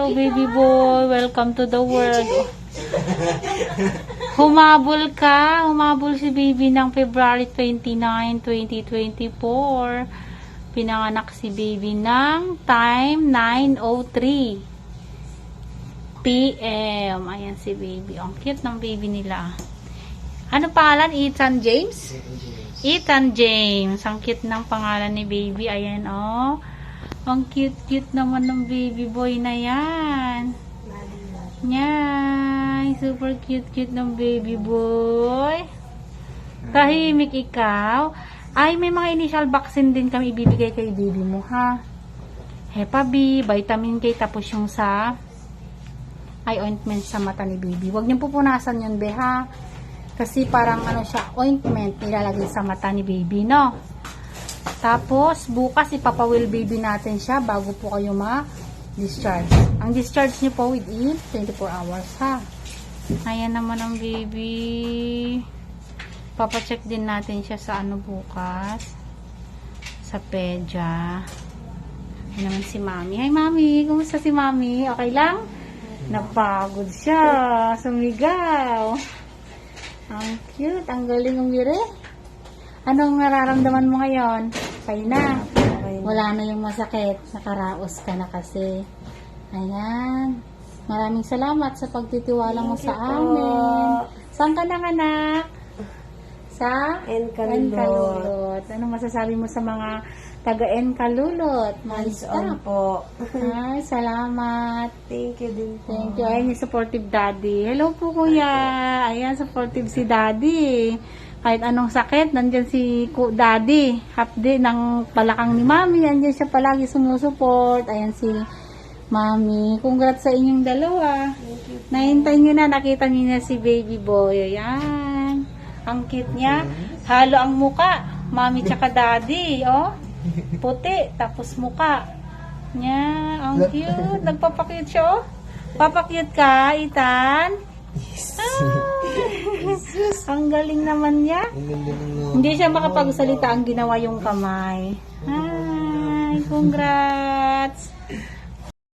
Hello, baby boy. Welcome to the world. Humabol ka. Humabol si baby ng February 29, 2024. Pinanganak si baby ng time 9:03 PM. Ayan si baby. Ang cute ng baby nila. Ano pangalan? Ethan James? Ethan James. Ang cute ng pangalan ni baby. Ayan, oh. Ang cute-cute naman ng baby boy na yan. Yan. Super cute-cute ng baby boy. Tahimik ikaw. Ay, may mga initial vaccine din kami ibibigay kay baby mo, ha? Hepa B, vitamin K, tapos yung sa eye ointment sa mata ni baby. Huwag niyong pupunasan yun, be, ha? Kasi parang ano siya, ointment nilalagay sa mata ni baby, no? Tapos, bukas ipapawil baby natin siya bago po kayo ma-discharge. Ang discharge niyo po within 24 hours, ha? Ayan naman ang baby. Papacheck din natin siya sa ano bukas. Sa pedya. Ayan naman si mami. Hi, mami. Kumusta si mami? Okay lang? Napagod siya. Sumigaw. Ang cute. Ang galing umire. Anong nararamdaman mo ngayon? Okay na. Wala na yung masakit. Nakaraos ka na kasi. Ayan. Maraming salamat sa pagtitiwala mo sa amin. Saan ka na, anak? Sa Enkalulot. Anong masasabi mo sa mga taga Enkalulot? Hands on po. Ay, salamat. Thank you din po. Thank you. Ayan yung supportive daddy. Hello po, kuya. Ayan, supportive si daddy. Kahit anong sakit, nandyan si daddy. Half day ng palakang ni mami. Nandyan siya palagi sumusuport. Ayan si mami. Congrats sa inyong dalawa. Nahintay nyo na. Nakita nyo na si baby boy. Ayan. Ang cute niya. Halo ang muka. Mami tsaka daddy. Oh. Puti. Tapos muka. Yan. Ang cute. Nagpapakute siya. Oh. Papakute ka, Ethan? Ang galing naman niya. Hindi siya makapagsalita, ang ginawa yung kamay. Hi, congrats.